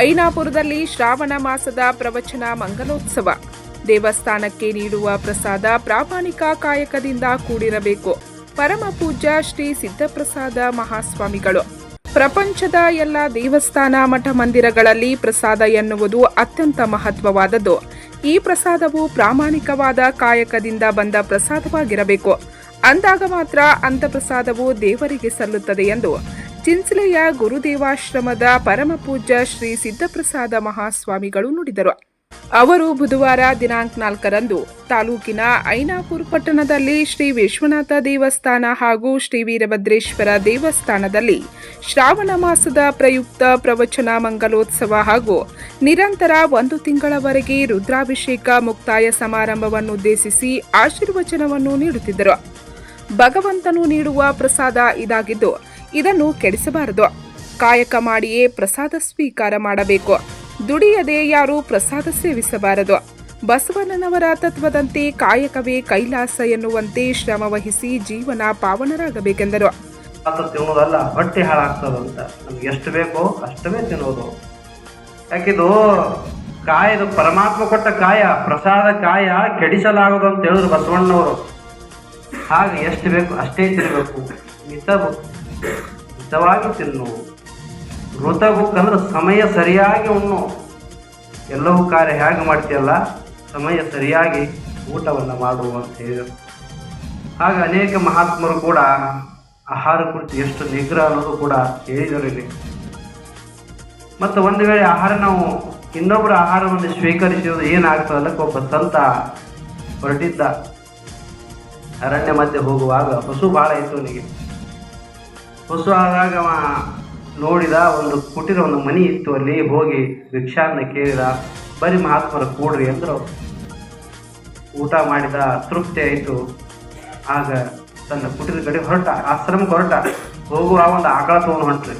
ಐನಾಪುರದಲ್ಲಿ ಶ್ರಾವಣ ಮಾಸದ ಪ್ರವಚನ ಮಂಗಲೋತ್ಸವ. ದೇವಸ್ಥಾನಕ್ಕೆ ನೀಡುವ ಪ್ರಸಾದ ಪ್ರಾಮಾಣಿಕ ಕಾಯಕದಿಂದ ಕೂಡಿರಬೇಕು. ಪರಮ ಪೂಜ್ಯ ಶ್ರೀ ಸಿದ್ದಪ್ರಸಾದ ಮಹಾಸ್ವಾಮಿಗಳು. ಪ್ರಪಂಚದ ಎಲ್ಲ ದೇವಸ್ಥಾನ ಮಠ ಮಂದಿರಗಳಲ್ಲಿ ಪ್ರಸಾದ ಎನ್ನುವುದು ಅತ್ಯಂತ ಮಹತ್ವವಾದದ್ದು. ಈ ಪ್ರಸಾದವು ಪ್ರಾಮಾಣಿಕವಾದ ಕಾಯಕದಿಂದ ಬಂದ ಪ್ರಸಾದವಾಗಿರಬೇಕು. ಅಂದಾಗ ಮಾತ್ರ ಅಂಥ ಪ್ರಸಾದವು ದೇವರಿಗೆ ಸಲ್ಲುತ್ತದೆ ಎಂದು ಚಿಂಚಲೆಯ ಗುರುದೇವಾಶ್ರಮದ ಪರಮ ಪೂಜ್ಯ ಶ್ರೀ ಸಿದ್ದಪ್ರಸಾದ ಮಹಾಸ್ವಾಮಿಗಳು ನುಡಿದರು. ಅವರು ಬುಧವಾರ ದಿನಾಂಕ 4ರಂದು ತಾಲೂಕಿನ ಐನಾಪುರ ಪಟ್ಟಣದಲ್ಲಿ ಶ್ರೀ ವಿಶ್ವನಾಥ ದೇವಸ್ಥಾನ ಹಾಗೂ ಶ್ರೀ ವೀರಭದ್ರೇಶ್ವರ ದೇವಸ್ಥಾನದಲ್ಲಿ ಶ್ರಾವಣ ಮಾಸದ ಪ್ರಯುಕ್ತ ಪ್ರವಚನ ಮಂಗಲೋತ್ಸವ ಹಾಗೂ ನಿರಂತರ 1 ತಿಂಗಳವರೆಗೆ ರುದ್ರಾಭಿಷೇಕ ಮುಕ್ತಾಯ ಸಮಾರಂಭವನ್ನುದ್ದೇಶಿಸಿ ಆಶೀರ್ವಚನವನ್ನು ನೀಡುತ್ತಿದ್ದರು. ಭಗವಂತನು ನೀಡುವ ಪ್ರಸಾದ ಇದಾಗಿದ್ದು ಇದನ್ನು ಕೆಡಿಸಬಾರದು. ಕಾಯಕ ಮಾಡಿಯೇ ಪ್ರಸಾದ ಸ್ವೀಕಾರ ಮಾಡಬೇಕು. ದುಡಿಯದೆ ಯಾರೂ ಪ್ರಸಾದ ಸೇವಿಸಬಾರದು. ಬಸವಣ್ಣನವರ ತತ್ವದಂತೆ ಕಾಯಕವೇ ಕೈಲಾಸ ಎನ್ನುವಂತೆ ಶ್ರಮ ವಹಿಸಿ ಜೀವನ ಪಾವನರಾಗಬೇಕೆಂದರು. ತಿನ್ನೋದಲ್ಲ, ಹೊಟ್ಟೆ ಹಾಳಾಗ್ತದಂತ. ನಮ್ಗೆ ಎಷ್ಟು ಬೇಕೋ ಅಷ್ಟವೇ ತಿನ್ನೋದು. ಯಾಕಿದು ಕಾಯದು ಪರಮಾತ್ಮ ಕೊಟ್ಟ ಕಾಯ, ಪ್ರಸಾದ ಕಾಯ ಕೆಡಿಸಲಾಗದು ಅಂತ ಹೇಳಿದ್ರು ಬಸವಣ್ಣನವರು. ಹಾಗೆ ಎಷ್ಟು ಬೇಕು ಅಷ್ಟೇ ತಿನ್ನಬೇಕು. ಮಿತವಾಗಿ ತಿನ್ನು. ಋತ ಬುಕ್ ಅಂದ್ರೆ ಸಮಯ ಸರಿಯಾಗಿ ಉಣ್ಣು. ಎಲ್ಲವೂ ಕಾರ್ಯ ಹೇಗೆ ಮಾಡ್ತೀಯಲ್ಲ, ಸಮಯ ಸರಿಯಾಗಿ ಊಟವನ್ನು ಮಾಡು ಅಂತ ಹೇಳಿದರು. ಹಾಗೆ ಅನೇಕ ಮಹಾತ್ಮರು ಕೂಡ ಆಹಾರ ಕುರಿತು ಎಷ್ಟು ನಿಗ್ರಹ ಅನ್ನೋದು ಕೂಡ ಹೇಳಿದರು ಇಲ್ಲಿ. ಮತ್ತು ಒಂದು ವೇಳೆ ಆಹಾರ ನಾವು ಇನ್ನೊಬ್ಬರ ಆಹಾರವನ್ನು ಸ್ವೀಕರಿಸುವುದು ಏನಾಗ್ತದಲ್ಲ, ಒಬ್ಬ ಸಂತ ಹೊರಟಿದ್ದ. ಅರಣ್ಯ ಮಧ್ಯೆ ಹೋಗುವಾಗ ಹಸು ಭಾಳ ಇತ್ತು ಅವನಿಗೆ. ಹಸು ಆದಾಗ ಅವ ನೋಡಿದ ಒಂದು ಕುಟೀರ, ಒಂದು ಮನೆ ಇತ್ತು. ಅಲ್ಲಿ ಹೋಗಿ ಭಿಕ್ಷಾನ್ನ ಕೇಳಿದ. ಬರೀ ಮಹಾತ್ಮರು ಕೂಡ್ರಿ ಅಂದ್ರು. ಊಟ ಮಾಡಿದ, ತೃಪ್ತಿ ಆಯಿತು. ಆಗ ತನ್ನ ಕುಟೀರ ಕಡೆ ಹೊರಟ, ಆಶ್ರಮಕ್ಕೆ ಹೊರಟ. ಹೋಗುವ ಒಂದು ಆಕಳ ತೊಗೊಂಡು ಹೊಂಟ್ರಿ.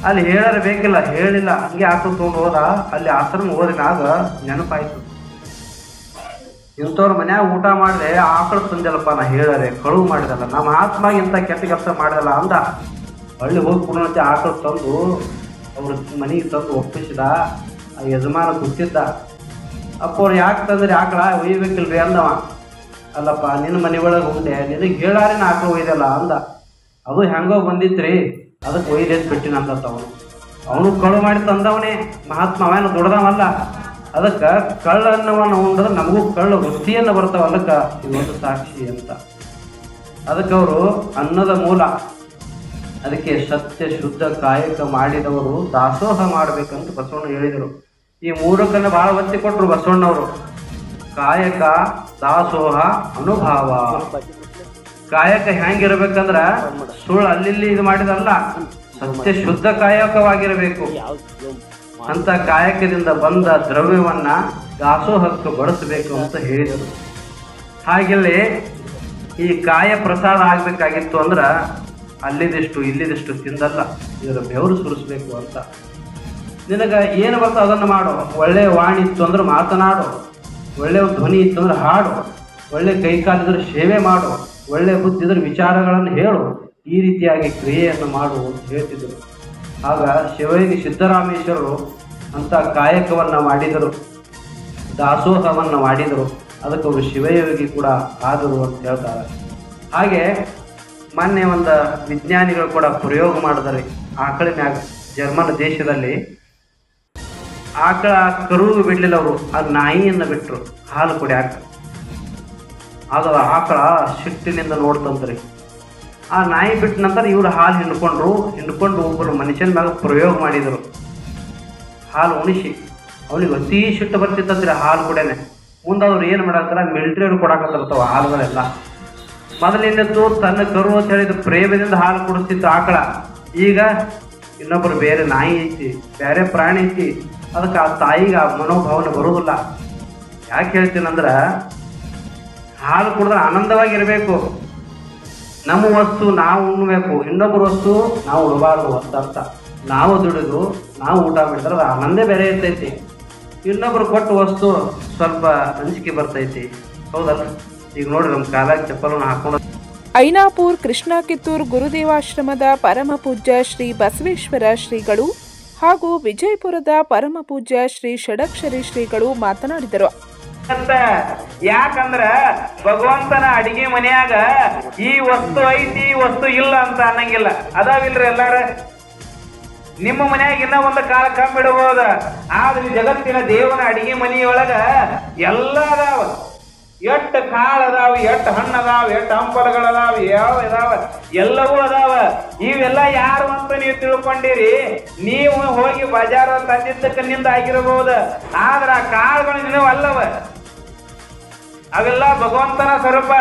ಅಲ್ಲಿ ಹೇಳರೆ ಬೇಕಿಲ್ಲ, ಹೇಳಿಲ್ಲ, ಹಂಗೆ ಆಕಳ ತೊಗೊಂಡು ಹೋದ. ಅಲ್ಲಿ ಆಶ್ರಮ ಹೋದಿನಾಗ ನೆನಪಾಯ್ತು, ಇಂಥವ್ರ ಮನ್ಯಾಗ ಊಟ ಮಾಡಿದೆ, ಆಕಳ ತಂದೆಲ್ಲಪ್ಪ, ನಾ ಹೇಳರೆ ಕಳುವು ಮಾಡಿದಲ್ಲ, ನಮ್ಮ ಆತ್ಮಾಗ ಇಂಥ ಕೆಟ್ಟ ಕೆಲಸ ಮಾಡಿದಲ್ಲ ಅಂದ. ಹಳ್ಳಿ ಹೋಗಿ ಕುಡಿದಂತೆ ಆಕಳ ತಂದು ಅವ್ರ ಮನೆಗೆ ತಂದು ಒಪ್ಪಿಸಿದ. ಆ ಯಜಮಾನ ಗೊತ್ತಿದ್ದ. ಅಪ್ಪ ಅವ್ರು ಯಾಕೆ ತಂದ್ರೆ ಆಕಳ ಒಯ್ಯಬೇಕಿಲ್ರಿ ಅಂದವ. ಅಲ್ಲಪ್ಪ, ನಿನ್ನ ಮನೆ ಒಳಗೆ ಉಂಡೆ, ನಿನಗೆ ಹೇಳಾರೇನು ಆಕಳ ಒಯ್ದಲ್ಲ ಅಂದ. ಅದು ಹೆಂಗೋ ಬಂದಿತ್ರಿ, ಅದಕ್ಕೆ ಒಯ್ದೇನು ಬಿಟ್ಟಿನ ಅಂತ ಅವನು ಕಳು ಮಾಡಿ ತಂದವನೇ ಮಹಾತ್ಮ. ಅವೇನು ದೊಡ್ಡದವಲ್ಲ. ಅದಕ್ಕೆ ಕಳ್ಳನ್ನವನ್ನು ಉಂಡ್ರೆ ನಮಗೂ ಕಳ್ಳ ವೃತ್ತಿಯನ್ನು ಬರ್ತಾವಲ್ಲಕ್ಕ ಇದೊಂದು ಸಾಕ್ಷಿ ಅಂತ. ಅದಕ್ಕೆ ಅವರು ಅನ್ನದ ಮೂಲ. ಅದಕ್ಕೆ ಸತ್ಯ ಶುದ್ಧ ಕಾಯಕ ಮಾಡಿದವರು ದಾಸೋಹ ಮಾಡಬೇಕಂತ ಬಸವಣ್ಣ ಹೇಳಿದರು. ಈ ಮೂರಕ್ಕನ್ನು ಭಾಳ ಒತ್ತಿ ಕೊಟ್ಟರು ಬಸವಣ್ಣವರು. ಕಾಯಕ, ದಾಸೋಹ, ಅನುಭಾವ. ಕಾಯಕ ಹೆಂಗಿರ್ಬೇಕಂದ್ರ ಸುಳ್ಳು ಅಲ್ಲಿ ಇದು ಮಾಡಿದಲ್ಲ, ಸತ್ಯ ಶುದ್ಧ ಕಾಯಕವಾಗಿರಬೇಕು. ಅಂತ ಕಾಯಕದಿಂದ ಬಂದ ದ್ರವ್ಯವನ್ನ ದಾಸೋಹಕ್ಕೆ ಬಳಸಬೇಕು ಅಂತ ಹೇಳಿದರು. ಹಾಗೆಲ್ಲೇ ಈ ಕಾಯ ಪ್ರಸಾದ ಆಗ್ಬೇಕಾಗಿತ್ತು ಅಂದ್ರ ಅಲ್ಲಿದಿಷ್ಟು ಇಲ್ಲಿದಿಷ್ಟು ತಿಂದಲ್ಲ, ಇದರ ಬೆವರು ಸುರಿಸ್ಬೇಕು ಅಂತ. ನಿನಗ ಏನು ಬರ್ತೋ ಅದನ್ನು ಮಾಡು. ಒಳ್ಳೆಯ ವಾಣಿ ಇತ್ತು ಅಂದ್ರೆ ಮಾತನಾಡು, ಒಳ್ಳೆಯ ಧ್ವನಿ ಇತ್ತು ಅಂದ್ರೆ ಹಾಡು, ಒಳ್ಳೆ ಕೈಕಾಲಿದ್ರೆ ಸೇವೆ ಮಾಡು, ಒಳ್ಳೆ ಬುದ್ಧಿ ಇದ್ರೆ ವಿಚಾರಗಳನ್ನು ಹೇಳು. ಈ ರೀತಿಯಾಗಿ ಕ್ರಿಯೆಯನ್ನು ಮಾಡು ಅಂತ ಹೇಳ್ತಿದ್ರು. ಆಗ ಶಿವಯೋಗಿ ಸಿದ್ದರಾಮೇಶ್ವರರು ಅಂತ ಕಾಯಕವನ್ನು ಮಾಡಿದರು, ದಾಸೋಹವನ್ನು ಮಾಡಿದರು. ಅದಕ್ಕೆ ಅವರು ಶಿವಯೋಗಿ ಕೂಡ ಆದರು ಅಂತ ಹೇಳ್ತಾರೆ. ಹಾಗೆ ಮೊನ್ನೆ ಒಂದು ವಿಜ್ಞಾನಿಗಳು ಕೂಡ ಪ್ರಯೋಗ ಮಾಡಿದ್ದಾರೆ ಆಕಳಿನ್ಯಾಗ. ಜರ್ಮನ್ ದೇಶದಲ್ಲಿ ಆಕಳ ಕರು ಬಿಡಲಿಲ್ಲ ಅವರು, ಆ ನಾಯಿಯನ್ನು ಬಿಟ್ಟರು ಹಾಲು ಕುಡಿಯಾಕ. ಆಗ ಆಕಳ ಸಿಟ್ಟಿನಿಂದ ನೋಡ್ತಂತ್ರಿ. ಆ ನಾಯಿ ಬಿಟ್ಟ ನಂತರ ಇವರು ಹಾಲು ಹಿಂಡ್ಕೊಂಡು ಒಬ್ಬರು ಮನುಷ್ಯನ ಮ್ಯಾಗ ಪ್ರಯೋಗ ಮಾಡಿದರು. ಹಾಲು ಉಣಿಸಿ ಅವನಿಗೆ ಅತೀ ಸಿಟ್ಟು ಬರ್ತಿತ್ತಂದ್ರೆ ಹಾಲು ಕುಡಿಯನೆ. ಮುಂದೆ ಅವ್ರು ಏನು ಮಾಡಾಕ್ತಾರ, ಮಿಲಿಟ್ರಿಯವ್ರು ಕೊಡಾಕತ್ತಿರ್ತಾವ ಹಾಲುಗಳೆಲ್ಲ. ಮೊದಲಿಂದದ್ದು ತನ್ನ ಕರು ಅಂತ ಹೇಳಿದ ಪ್ರೇಮದಿಂದ ಹಾಲು ಕುಡಿಸ್ತಿತ್ತು ಆಕಳ. ಈಗ ಇನ್ನೊಬ್ಬರು ಬೇರೆ ನಾಯಿ ಐತಿ, ಬೇರೆ ಪ್ರಾಣಿ ಐತಿ, ಅದಕ್ಕೆ ಆ ತಾಯಿಗೆ ಆ ಮನೋಭಾವನೆ ಬರುವುದಿಲ್ಲ. ಯಾಕೆ ಹೇಳ್ತೀನಂದ್ರೆ, ಹಾಲು ಕುಡಿದ್ರೆ ಆನಂದವಾಗಿರಬೇಕು. ನಮ್ಮ ವಸ್ತು ನಾವು ಉಣ್ಣಬೇಕು, ಇನ್ನೊಬ್ಬರ ವಸ್ತು ನಾವು ಉಡಬಾರ್ದು ಅಂತ ಅರ್ಥ. ನಾವು ದುಡಿದು ನಾವು ಊಟ ಮಾಡಿದ್ರೆ ಅದು ಆನಂದೇ ಬೇರೆ ಇರ್ತೈತಿ. ಇನ್ನೊಬ್ರು ಕೊಟ್ಟ ವಸ್ತು ಸ್ವಲ್ಪ ಅಂಜಿಕೆ ಬರ್ತೈತಿ, ಹೌದಲ್ಲ? ಈಗ ನೋಡ್ರಿ, ನಮ್ಮ ಕಾಲಾಗ ಚಪ್ಪಲನ್ನು ಹಾಕೊಂಡು. ಐನಾಪುರ ಕೃಷ್ಣ ಕಿತ್ತೂರು ಗುರುದೇವಾಶ್ರಮದ ಪರಮ ಪೂಜ್ಯ ಶ್ರೀ ಬಸವೇಶ್ವರ ಶ್ರೀಗಳು ಹಾಗೂ ವಿಜಯಪುರದ ಪರಮಪೂಜ್ಯ ಶ್ರೀ ಷಡಕ್ಷರಿ ಶ್ರೀಗಳು ಮಾತನಾಡಿದರು. ಅಂತ ಯಾಕಂದ್ರ ಭಗವಂತನ ಅಡಿಗೆ ಮನ್ಯಾಗ ಈ ವಸ್ತು ಐತಿ ಈ ವಸ್ತು ಇಲ್ಲ ಅಂತ ಅನ್ನಂಗಿಲ್ಲ. ಅದಾವಿಲ್ರಿ ಎಲ್ಲಾರ ನಿಮ್ಮ ಮನ್ಯಾಗ ಇನ್ನ ಒಂದು ಕಾಲ ಕಮ್ಮಿ ಇಡಬಹುದ, ಆದ್ರೆ ಜಗತ್ತಿನ ದೇವನ ಅಡಿಗೆ ಮನೆಯೊಳಗ ಎಲ್ಲ ಅದಾವ. ಎಟ್ಟು ಕಾಳು ಅದಾವ, ಎಟ್ಟು ಹಣ್ಣು ಅದಾವ, ಎಟ್ಟು ಹಂಪಲುಗಳದಾವ, ಯಾವ ಇದಾವ, ಎಲ್ಲವೂ ಅದಾವ. ಇವೆಲ್ಲ ಯಾರು ಅಂತ ನೀವು ತಿಳ್ಕೊಂಡಿರಿ. ನೀವು ಹೋಗಿ ಬಜಾರ ತಂದಿದ್ದಕ್ಕೆ ನಿಂದ ಆಗಿರಬಹುದು, ಆದ್ರ ಆ ಕಾಳುಗಳು ನೀವು ಅಲ್ಲವ. ಅವೆಲ್ಲ ಭಗವಂತನ ಸ್ವರೂಪ.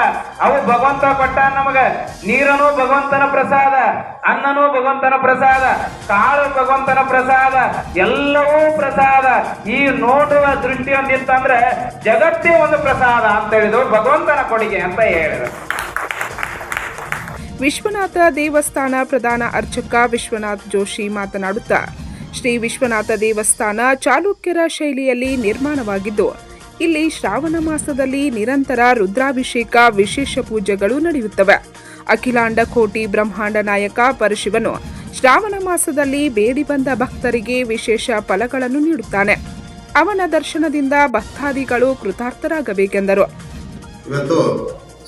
ಅವು ಭಗವಂತ ಕೊಟ್ಟ ನಮಗ. ನೀರನು ಭಗವಂತನ ಪ್ರಸಾದ, ಅನ್ನನೂ ಭಗವಂತನ ಪ್ರಸಾದ, ಕಾಳು ಭಗವಂತನ ಪ್ರಸಾದ, ಎಲ್ಲವೂ ಪ್ರಸಾದ. ಈ ನೋಡುವ ದೃಷ್ಟಿ ಒಂದಿತ್ತಂದ್ರೆ ಜಗತ್ತೇ ಒಂದು ಪ್ರಸಾದ ಅಂತ ಹೇಳಿದ್ರು, ಭಗವಂತನ ಕೊಡುಗೆ ಅಂತ ಹೇಳಿದ್ರು. ವಿಶ್ವನಾಥ ದೇವಸ್ಥಾನ ಪ್ರಧಾನ ಅರ್ಚಕ ವಿಶ್ವನಾಥ್ ಜೋಶಿ ಮಾತನಾಡುತ್ತಾ, ಶ್ರೀ ವಿಶ್ವನಾಥ ದೇವಸ್ಥಾನ ಚಾಲುಕ್ಯರ ಶೈಲಿಯಲ್ಲಿ ನಿರ್ಮಾಣವಾಗಿದ್ದು, ಇಲ್ಲಿ ಶ್ರಾವಣ ಮಾಸದಲ್ಲಿ ನಿರಂತರ ರುದ್ರಾಭಿಷೇಕ ವಿಶೇಷ ಪೂಜೆಗಳು ನಡೆಯುತ್ತವೆ. ಅಖಿಲಾಂಡ ಕೋಟಿ ಬ್ರಹ್ಮಾಂಡ ನಾಯಕ ಪರಶಿವನು ಶ್ರಾವಣ ಮಾಸದಲ್ಲಿ ಬೇಡಿ ಬಂದ ಭಕ್ತರಿಗೆ ವಿಶೇಷ ಫಲಗಳನ್ನು ನೀಡುತ್ತಾನೆ. ಅವನ ದರ್ಶನದಿಂದ ಭಕ್ತಾದಿಗಳು ಕೃತಾರ್ಥರಾಗಬೇಕೆಂದರು. ಇವತ್ತು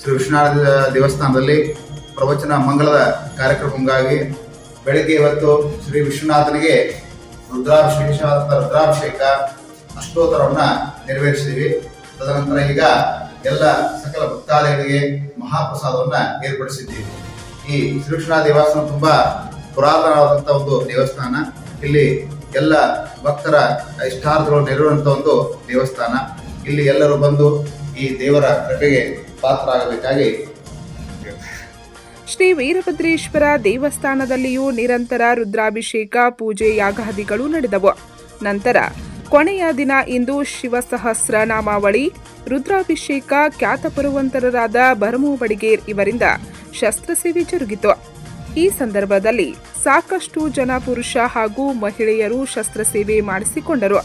ಶ್ರೀ ವಿಶ್ವನಾಥ ದೇವಸ್ಥಾನದಲ್ಲಿ ಪ್ರವಚನ ಮಂಗಲದ ಕಾರ್ಯಕ್ರಮಕ್ಕಾಗಿ ಬೆಳಗ್ಗೆ ಇವತ್ತು ಶ್ರೀ ವಿಶ್ವನಾಥನಿಗೆ ರುದ್ರಾಭಿಷೇಕ ಅಷ್ಟೋತ್ತರವನ್ನ ನೆರವೇರಿಸಿದ್ದೀವಿ. ತದನಂತರ ಈಗ ಎಲ್ಲ ಸಕಲ ಭಕ್ತಾದಿಗಳಿಗೆ ಮಹಾಪ್ರಸಾದವನ್ನ ಏರ್ಪಡಿಸಿದ್ದೀವಿ. ಈ ಶ್ರೀ ವಿಶ್ವನಾಥ ದೇವಸ್ಥಾನ ತುಂಬಾ ಪುರಾತನವಾದಂತಹ ಒಂದು ದೇವಸ್ಥಾನ. ಇಲ್ಲಿ ಎಲ್ಲ ಭಕ್ತರ ಇಷ್ಟಾರ್ಥಗಳು ನೆರವೇರುವಂತ ಒಂದು ದೇವಸ್ಥಾನ. ಇಲ್ಲಿ ಎಲ್ಲರೂ ಬಂದು ಈ ದೇವರ ಕೃಪೆಗೆ ಪಾತ್ರರಾಗಬೇಕಾಗಿ. ಶ್ರೀ ವೀರಭದ್ರೇಶ್ವರ ದೇವಸ್ಥಾನದಲ್ಲಿಯೂ ನಿರಂತರ ರುದ್ರಾಭಿಷೇಕ ಪೂಜೆ ಯಾಗಾದಿಗಳು ನಡೆದವು. ನಂತರ ಕೊನೆಯ ದಿನ ಇಂದು ಶಿವಸಹಸ್ರ ನಾಮಾವಳಿ ರುದ್ರಾಭಿಷೇಕ ಖ್ಯಾತ ಪುರವಂತರರಾದ ಭರಮು ಬಡಿಗೇರ್ ಇವರಿಂದ ಶಸ್ತ್ರಸೇವೆ ಜರುಗಿತು. ಈ ಸಂದರ್ಭದಲ್ಲಿ ಸಾಕಷ್ಟು ಜನ ಪುರುಷ ಹಾಗೂ ಮಹಿಳೆಯರು ಶಸ್ತ್ರಸೇವೆ ಮಾಡಿಸಿಕೊಂಡರು.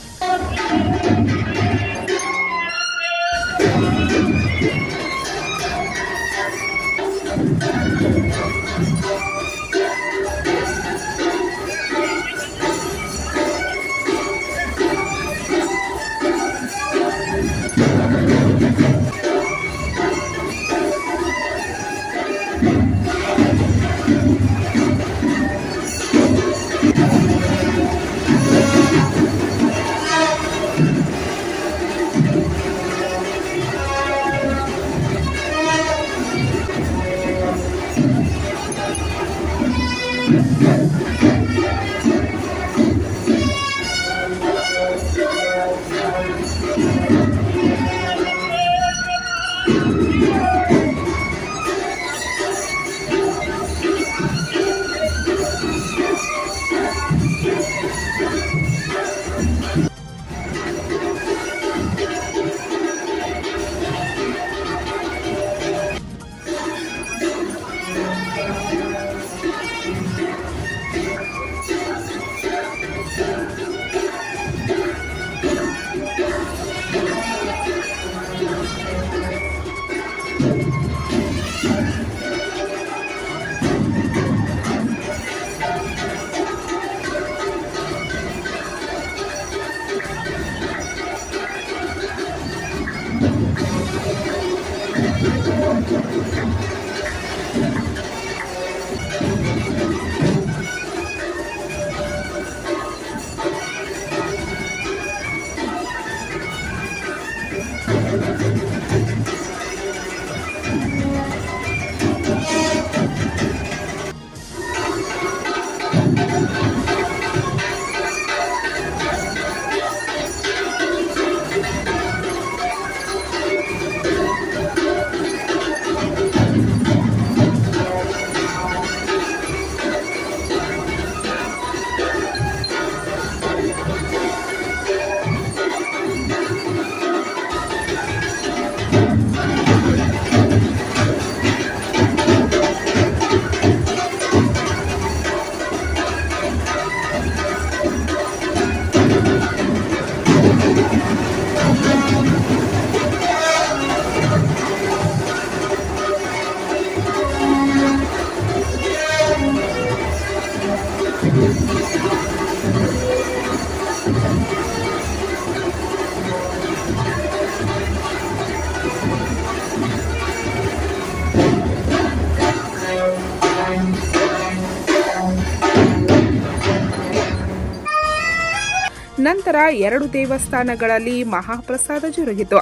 ನಂತರ 2 ದೇವಸ್ಥಾನಗಳಲ್ಲಿ ಮಹಾಪ್ರಸಾದ ಜರುಗಿತು.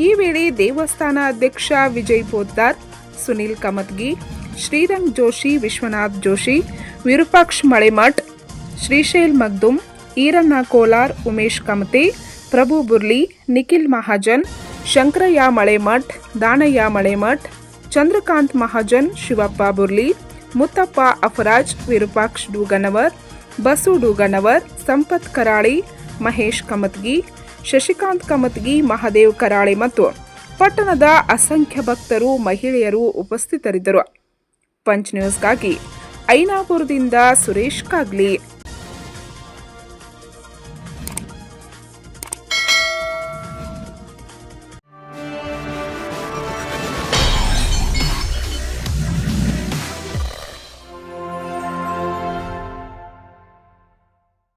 ಈ ವೇಳೆ ದೇವಸ್ಥಾನ ಅಧ್ಯಕ್ಷ ವಿಜಯ್ ಪೋದ್ದಾರ್, ಸುನಿಲ್ ಕಮತ್ಗಿ, ಶ್ರೀರಂಗ್ ಜೋಶಿ, ವಿಶ್ವನಾಥ್ ಜೋಶಿ, ವಿರೂಪಾಕ್ಷ ಮಳೆಮಠ್, ಶ್ರೀಶೈಲ್ ಮಗ್ದುಮ್, ಈರಣ್ಣ ಕೋಲಾರ್, ಉಮೇಶ್ ಕಮತೆ, ಪ್ರಭು ಬುರ್ಲಿ, ನಿಖಿಲ್ ಮಹಾಜನ್, ಶಂಕರಯ್ಯ ಮಳೆಮಠ್, ದಾನಯ್ಯ ಮಳೆಮಠ್, ಚಂದ್ರಕಾಂತ್ ಮಹಾಜನ್, ಶಿವಪ್ಪ ಬುರ್ಲಿ, ಮುತ್ತಪ್ಪ ಅಫರಾಜ್, ವಿರೂಪಾಕ್ಷ ಡೂಗನವರ್, ಬಸು ಡೂಗನವರ್, ಸಂಪತ್ ಕರಾಳಿ, ಮಹೇಶ್ ಕಮತ್ಗಿ, ಶಶಿಕಾಂತ್ ಕಮತ್ಗಿ, ಮಹಾದೇವ್ ಕರಾಳಿ ಮತ್ತು ಪಟ್ಟಣದ ಅಸಂಖ್ಯ ಭಕ್ತರು, ಮಹಿಳೆಯರು ಉಪಸ್ಥಿತರಿದ್ದರು. ಪಂಚ್ ನ್ಯೂಸ್ಗಾಗಿ ಐನಾಪುರದಿಂದ ಸುರೇಶ್ ಕಾಗ್ಲಿ.